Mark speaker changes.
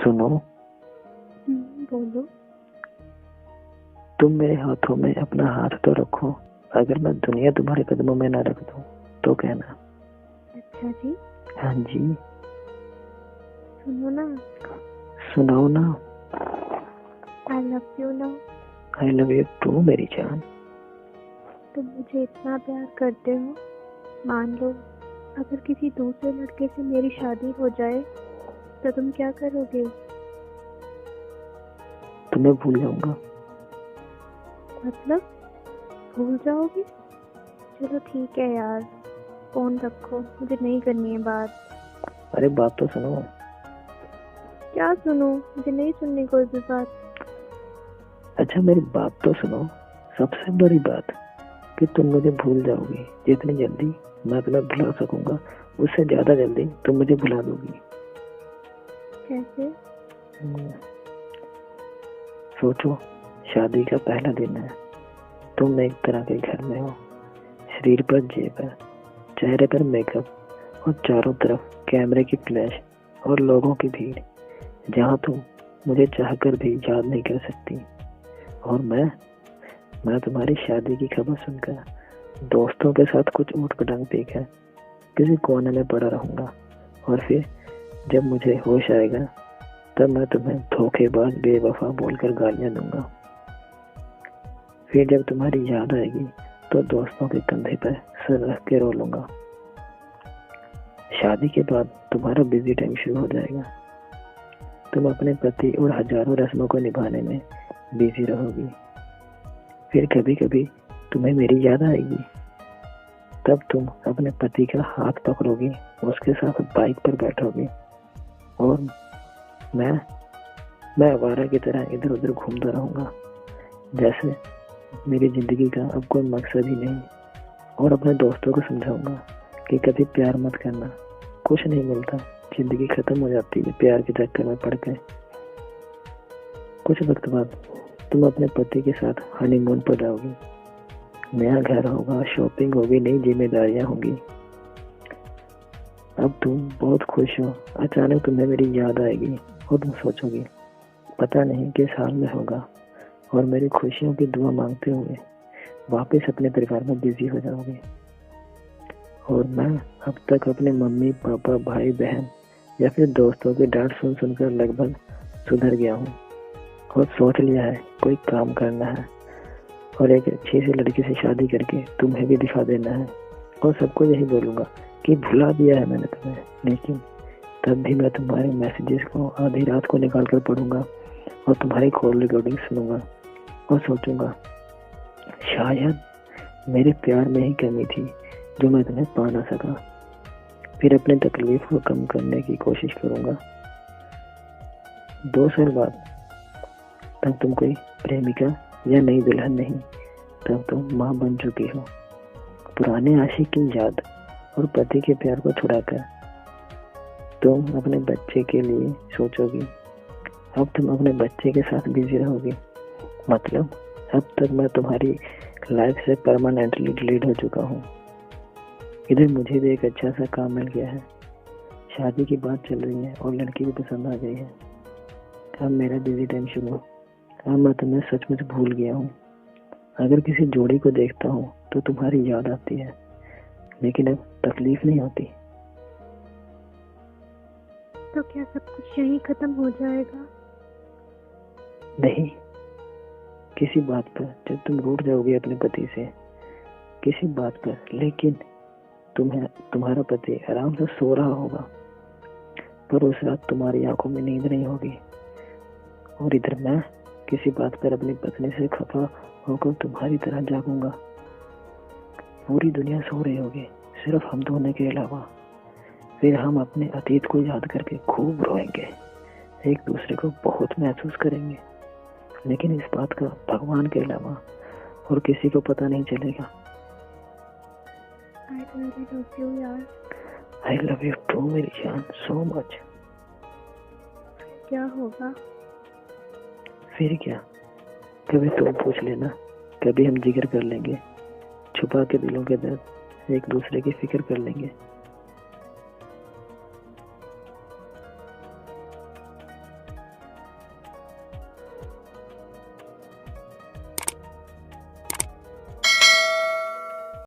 Speaker 1: सुनो,
Speaker 2: बोलो।
Speaker 1: तुम मेरे हाथों में अपना हाथ तो रखो। अगर मैं दुनिया तुम्हारे कदमों में ना रख दूं तो कहना।
Speaker 2: अच्छा जी।
Speaker 1: हाँ जी।
Speaker 2: सुनो ना।
Speaker 1: सुनाओ ना।
Speaker 2: आई लव यू ना।
Speaker 1: आई लव यू टू मेरी जान।
Speaker 2: तुम मुझे इतना प्यार करते हो, मान लो अगर किसी दूसरे लड़के से मेरी शादी हो जाए तो तुम क्या करोगे?
Speaker 1: तुम्हें भूल जाऊंगा।
Speaker 2: मतलब भूल जाओगे? चलो ठीक है यार, फोन रखो, मुझे नहीं करनी है बात।
Speaker 1: अरे बात तो सुनो।
Speaker 2: क्या सुनूं? मुझे नहीं सुननी कोई भी बात।
Speaker 1: अच्छा मेरी बात तो सुनो। सबसे बड़ी बात कि तुम मुझे भूल जाओगी। जितनी जल्दी मैं तुम्हें भुला सकूंगा उससे ज्यादा जल्दी तुम मुझे भुला दोगी।
Speaker 2: कैसे?
Speaker 1: सोचो, शादी का पहला दिन है। तुम एक तरह के घर में हो। शरीर पर जेब है, चेहरे पर मेकअप और चारों तरफ कैमरे की फ्लैश और लोगों की भीड़, जहाँ तुम मुझे चाहकर भी याद नहीं कर सकती। और मैं तुम्हारी शादी की खबर सुनकर दोस्तों के साथ कुछ ऊट पटांग पीकर किसी कोने में पड़ा रहूंगा। और फिर जब मुझे होश आएगा तब मैं तुम्हें धोखेबाज बेवफा बोलकर गालियां दूंगा। फिर जब तुम्हारी याद आएगी तो दोस्तों के कंधे पर सर रख के रो लूंगा। शादी के बाद तुम्हारा बिजी टाइम शुरू हो जाएगा। तुम अपने पति और हजारों रस्मों को निभाने में बिजी रहोगी। फिर कभी कभी तुम्हें मेरी याद आएगी, तब तुम अपने पति का हाथ पकड़ोगी, उसके साथ बाइक पर बैठोगी और मैं आवारा की तरह इधर उधर घूमता रहूंगा, जैसे मेरी जिंदगी का अब कोई मकसद ही नहीं। और अपने दोस्तों को समझाऊंगा कि कभी प्यार मत करना, कुछ नहीं मिलता, जिंदगी खत्म हो जाती है प्यार के चक्कर में पड़ के। कुछ वक्त बाद तुम अपने पति के साथ हनीमून पर जाओगी। नया घर होगा, शॉपिंग होगी, नई जिम्मेदारियां होंगी। अब तुम बहुत खुश हो। अचानक तुम्हें मेरी याद आएगी और तुम सोचोगी पता नहीं किस हाल में होगा, और मेरी खुशियों की दुआ मांगते हुए वापस अपने परिवार में बिजी हो जाओगे। और मैं अब तक अपने मम्मी पापा भाई बहन या फिर दोस्तों की डांट सुन सुनकर लगभग सुधर गया हूँ और सोच लिया है कोई काम करना है और एक अच्छी सी लड़की से शादी करके तुम्हें भी दिखा देना है। और सबको यही बोलूंगा कि भुला दिया है मैंने तुम्हें, लेकिन तब भी मैं तुम्हारे मैसेजेस को आधी रात को निकाल कर पढ़ूंगा और तुम्हारी कॉल रिकॉर्डिंग सुनूंगा और सोचूंगा शायद मेरे प्यार में ही कमी थी जो मैं तुम्हें पा ना सका। फिर अपने तकलीफ को कम करने की कोशिश करूंगा। 2 साल बाद तब तुम कोई प्रेमिका या नई दुल्हन नहीं, तब तुम माँ बन चुकी हो। पुराने आशिक की याद और पति के प्यार को छुड़ाकर तुम अपने बच्चे के लिए सोचोगी। अब तुम अपने बच्चे के साथ बिजी रहोगी। मतलब अब तक मैं तुम्हारी लाइफ से परमानेंटली डिलीट हो चुका हूँ। इधर मुझे भी एक अच्छा सा काम मिल गया है, शादी की बात चल रही है और लड़की भी पसंद आ गई है। अब मेरा बिजी टाइम शुरू। अब मैं तुम्हें सचमुच भूल गया हूँ। अगर किसी जोड़ी को देखता हूँ तो तुम्हारी याद आती है, लेकिन अब तकलीफ नहीं होती।
Speaker 2: तो क्या सब कुछ यहीं खत्म हो जाएगा?
Speaker 1: नहीं, किसी बात पर जब तुम रूठ जाओगे अपने पति से, किसी बात पर, लेकिन तुम्हारा पति आराम से सो रहा होगा, पर उस रात तुम्हारी आंखों में नींद नहीं होगी। और इधर मैं किसी बात पर अपनी पत्नी से खफा होकर तुम्हारी तरह जागूंगा। पूरी दुनिया सो रही होगी, सिर्फ हम दोनों के अलावा। फिर हम अपने अतीत को याद करके खूब रोएंगे, एक दूसरे को बहुत महसूस करेंगे, लेकिन इस बात का भगवान के अलावा और किसी को पता नहीं चलेगा।
Speaker 2: I really love you यार।
Speaker 1: I love you too मेरी जान, so much।
Speaker 2: क्या होगा?
Speaker 1: फिर क्या, कभी तुम पूछ लेना, कभी हम जिक्र कर लेंगे, छुपा के दिलों के दर्द एक दूसरे की फिक्र कर लेंगे।